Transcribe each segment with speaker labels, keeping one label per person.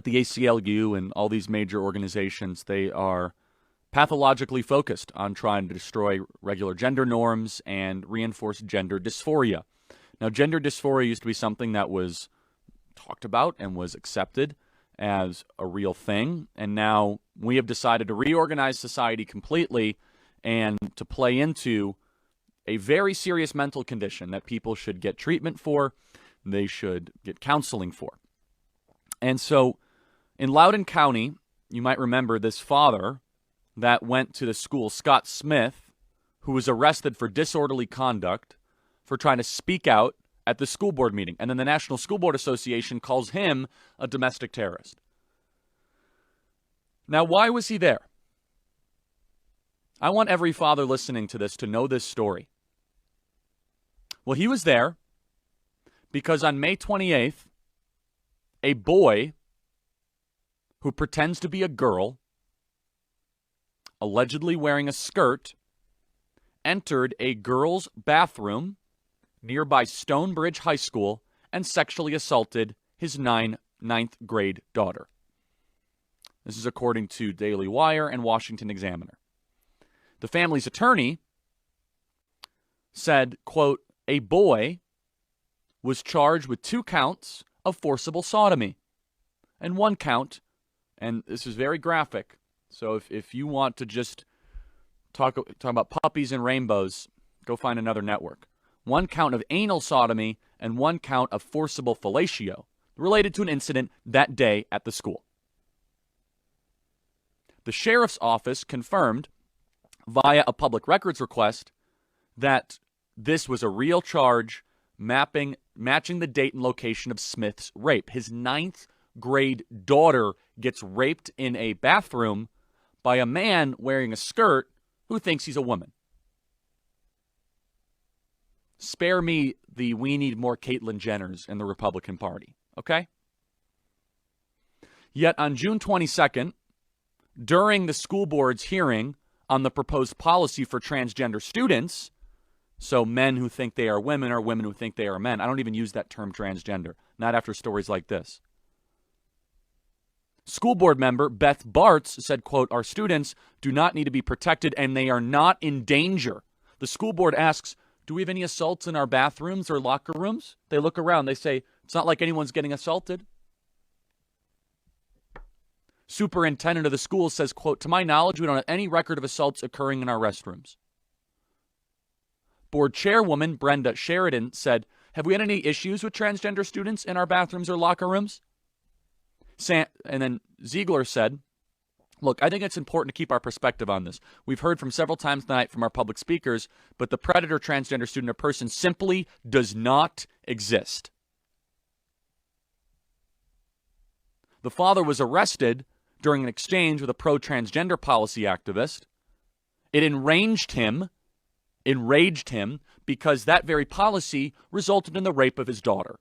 Speaker 1: the ACLU and all these major organizations, they are pathologically focused on trying to destroy regular gender norms and reinforce gender dysphoria. Now, gender dysphoria used to be something that was talked about and was accepted as a real thing, and now we have decided to reorganize society completely and to play into a very serious mental condition that people should get treatment for, they should get counseling for. And so in Loudoun County, you might remember this father that went to the school, Scott Smith, who was arrested for disorderly conduct for trying to speak out at the school board meeting. And then the National School Board Association calls him a domestic terrorist. Now, why was he there? I want every father listening to this to know this story. Well, he was there because on May 28th, a boy who pretends to be a girl, allegedly wearing a skirt, entered a girl's bathroom nearby Stonebridge High School and sexually assaulted his ninth grade daughter. This is according to Daily Wire and Washington Examiner. The family's attorney said, quote, a boy was charged with 2 counts of forcible sodomy and 1 count, and this is very graphic, so if you want to just talk about puppies and rainbows, go find another network. 1 count of anal sodomy and 1 count of forcible fellatio related to an incident that day at the school. The sheriff's office confirmed via a public records request that this was a real charge matching the date and location of Smith's rape. His 9th grade daughter gets raped in a bathroom by a man wearing a skirt who thinks he's a woman. Spare me the we need more Caitlyn Jenners in the Republican Party, okay? Yet on June 22nd, during the school board's hearing on the proposed policy for transgender students, so men who think they are women or women who think they are men. I don't even use that term transgender, not after stories like this. School board member Beth Bartz said, quote, our students do not need to be protected and they are not in danger. The school board asks, do we have any assaults in our bathrooms or locker rooms? They look around. They say, it's not like anyone's getting assaulted. Superintendent of the school says, quote, to my knowledge, we don't have any record of assaults occurring in our restrooms. Board chairwoman Brenda Sheridan said, have we had any issues with transgender students in our bathrooms or locker rooms? And then Ziegler said, look, I think it's important to keep our perspective on this. We've heard from several times tonight from our public speakers, but the predator transgender student or person simply does not exist. The father was arrested during an exchange with a pro-transgender policy activist. It enraged him because that very policy resulted in the rape of his daughter.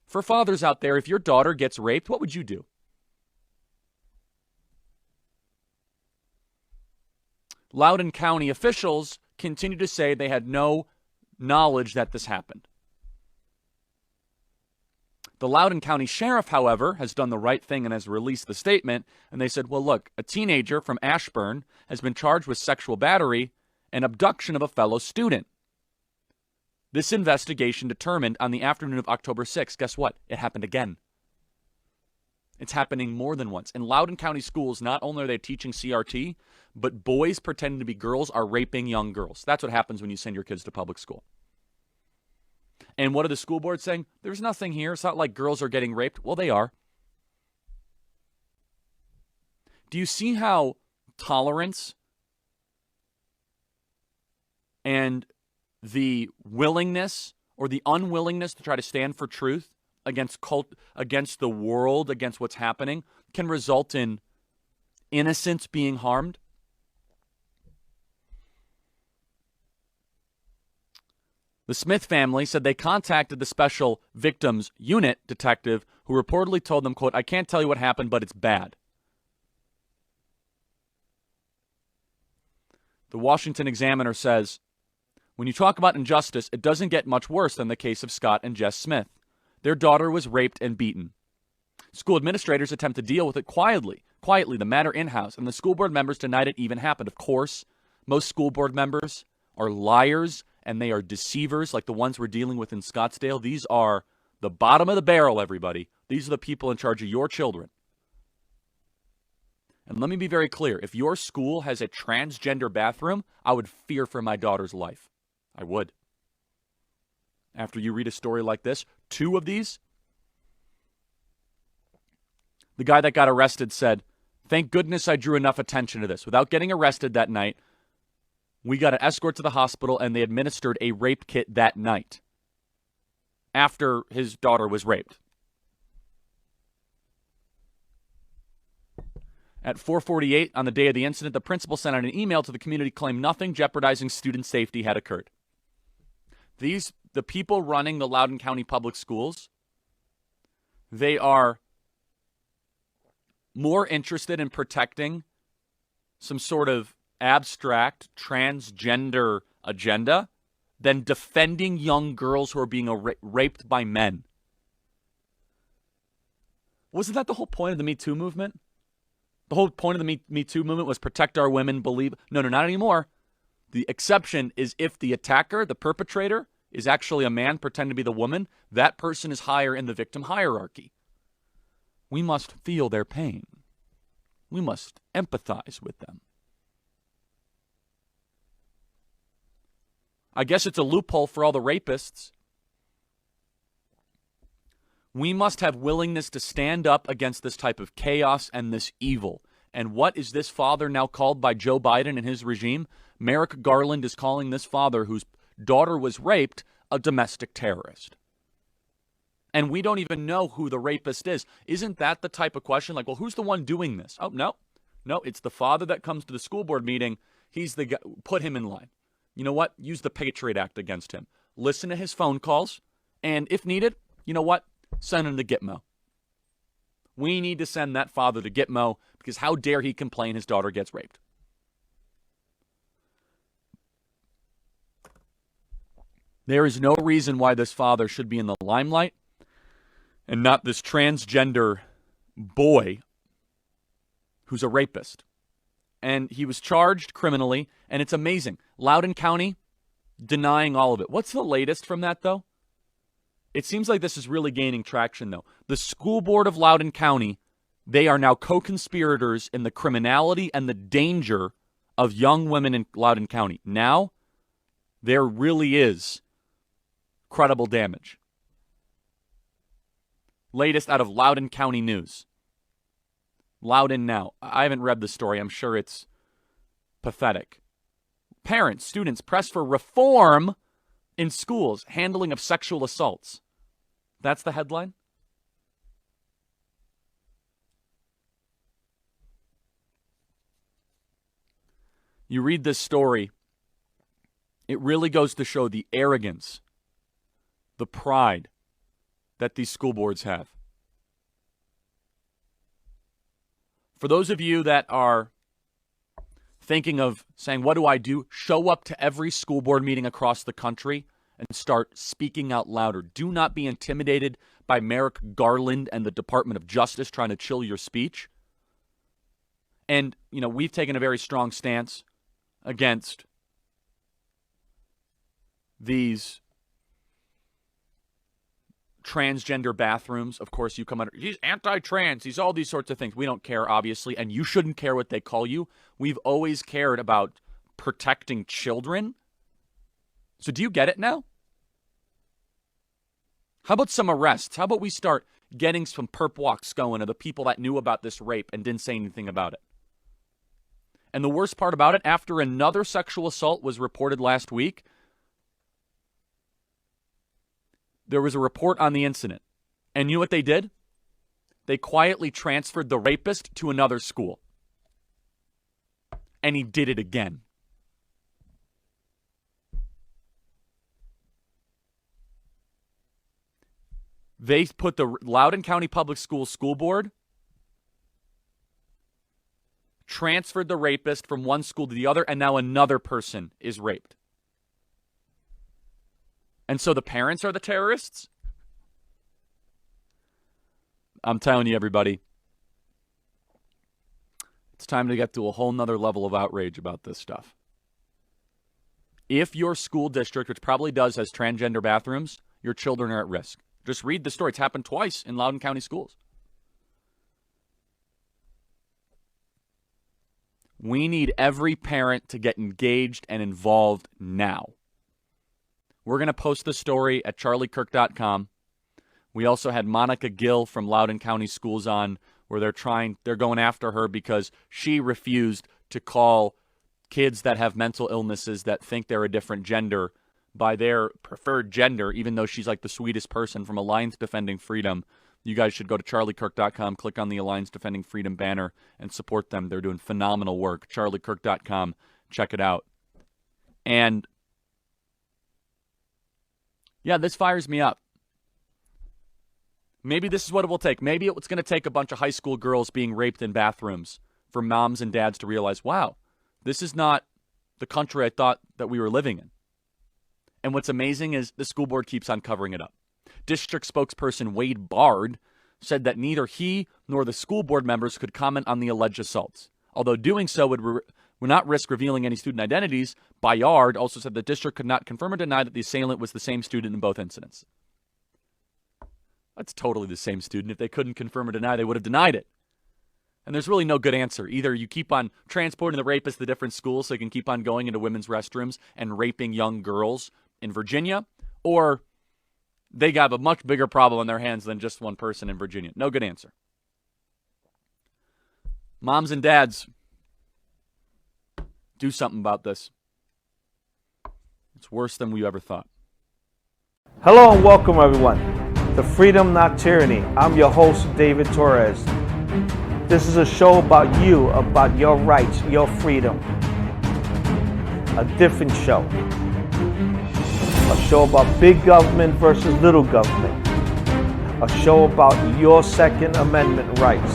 Speaker 1: For fathers out there, if your daughter gets raped, what would you do? Loudoun County officials continue to say they had no knowledge that this happened. The Loudoun County Sheriff, however, has done the right thing and has released the statement, and they said, well, look, a teenager from Ashburn has been charged with sexual battery and abduction of a fellow student. This investigation determined on the afternoon of October 6th, guess what? It happened again. It's happening more than once. In Loudoun County schools, not only are they teaching CRT, but boys pretending to be girls are raping young girls. That's what happens when you send your kids to public school. And what are the school boards saying? There's nothing here. It's not like girls are getting raped. Well, they are. Do you see how tolerance and the willingness or the unwillingness to try to stand for truth against the world, against what's happening, can result in innocents being harmed? The Smith family said they contacted the Special Victims Unit detective who reportedly told them, quote, I can't tell you what happened, but it's bad. The Washington Examiner says, when you talk about injustice, it doesn't get much worse than the case of Scott and Jess Smith. Their daughter was raped and beaten. School administrators attempt to deal with it quietly the matter in-house, and the school board members denied it even happened. Of course, most school board members are liars, and they are deceivers like the ones we're dealing with in Scottsdale. These are the bottom of the barrel, everybody. These are the people in charge of your children. And let me be very clear. If your school has a transgender bathroom, I would fear for my daughter's life. I would. After you read a story like this, 2 of these, the guy that got arrested said, "Thank goodness I drew enough attention to this." Without getting arrested that night, we got an escort to the hospital, and they administered a rape kit that night after his daughter was raped. At 4:48 on the day of the incident, the principal sent out an email to the community claiming nothing jeopardizing student safety had occurred. The people running the Loudoun County Public Schools, they are more interested in protecting some sort of abstract transgender agenda than defending young girls who are being raped by men. Wasn't that the whole point of the Me Too movement? The whole point of the Me Too movement was protect our women, believe. No, not anymore. The exception is if the attacker, the perpetrator, is actually a man pretending to be the woman, that person is higher in the victim hierarchy. We must feel their pain. We must empathize with them. I guess it's a loophole for all the rapists. We must have willingness to stand up against this type of chaos and this evil. And what is this father now called by Joe Biden and his regime? Merrick Garland is calling this father whose daughter was raped a domestic terrorist. And we don't even know who the rapist is. Isn't that the type of question? Like, well, who's the one doing this? Oh, no, it's the father that comes to the school board meeting. He's the guy. Put him in line. You know what? Use the Patriot Act against him. Listen to his phone calls. And if needed, you know what? Send him to Gitmo. We need to send that father to Gitmo because how dare he complain his daughter gets raped? There is no reason why this father should be in the limelight and not this transgender boy who's a rapist. And he was charged criminally, and it's amazing. Loudoun County denying all of it. What's the latest from that, though? It seems like this is really gaining traction, though. The school board of Loudoun County, they are now co-conspirators in the criminality and the danger of young women in Loudoun County. Now, there really is credible damage. Latest out of Loudoun County News. Loudoun Now. I haven't read the story. I'm sure it's pathetic. Parents, students press for reform in schools, handling of sexual assaults. That's the headline. You read this story, it really goes to show the arrogance, the pride that these school boards have. For those of you that are thinking of saying, what do I do? Show up to every school board meeting across the country and start speaking out louder. Do not be intimidated by Merrick Garland and the Department of Justice trying to chill your speech. And, we've taken a very strong stance against these transgender bathrooms. Of course, you come under, he's anti-trans, he's all these sorts of things. We don't care, obviously, and you shouldn't care what they call you. We've always cared about protecting children. So do you get it now? How about some arrests? How about we start getting some perp walks going of the people that knew about this rape and didn't say anything about it? And the worst part about it, after another sexual assault was reported last week, there was a report on the incident. And you know what they did? They quietly transferred the rapist to another school. And he did it again. They put the Loudoun County Public Schools School Board, transferred the rapist from one school to the other, and now another person is raped. And so the parents are the terrorists? I'm telling you, everybody, it's time to get to a whole nother level of outrage about this stuff. If your school district, which probably does, has transgender bathrooms, your children are at risk. Just read the story. It's happened twice in Loudoun County schools. We need every parent to get engaged and involved now. We're going to post the story at charliekirk.com. We also had Monica Gill from Loudoun County Schools on, where they're going after her because she refused to call kids that have mental illnesses that think they're a different gender by their preferred gender, even though she's like the sweetest person from Alliance Defending Freedom. You guys should go to charliekirk.com, click on the Alliance Defending Freedom banner, and support them. They're doing phenomenal work. charliekirk.com, check it out. And yeah, this fires me up. Maybe this is what it will take. Maybe it's going to take a bunch of high school girls being raped in bathrooms for moms and dads to realize, wow, this is not the country I thought that we were living in. And what's amazing is the school board keeps on covering it up. District spokesperson Wade Bard said that neither he nor the school board members could comment on the alleged assaults. Although doing so would not risk revealing any student identities, Bayard also said the district could not confirm or deny that the assailant was the same student in both incidents. That's totally the same student. If they couldn't confirm or deny, they would have denied it. And there's really no good answer. Either you keep on transporting the rapists to different schools so they can keep on going into women's restrooms and raping young girls in Virginia, or they got a much bigger problem on their hands than just one person in Virginia. No good answer. Moms and dads, do something about this. It's worse than we ever thought.
Speaker 2: Hello and welcome everyone to Freedom Not Tyranny. I'm your host, David Torres. This is a show about you, about your rights, your freedom. A different show. A show about big government versus little government. A show about your Second Amendment rights.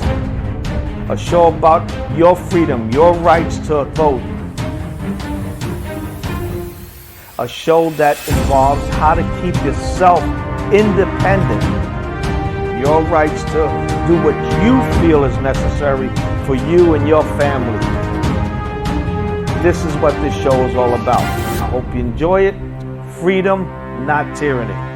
Speaker 2: A show about your freedom, your rights to vote. A show that involves how to keep yourself independent. Your rights to do what you feel is necessary for you and your family. This is what this show is all about. I hope you enjoy it. Freedom, not tyranny.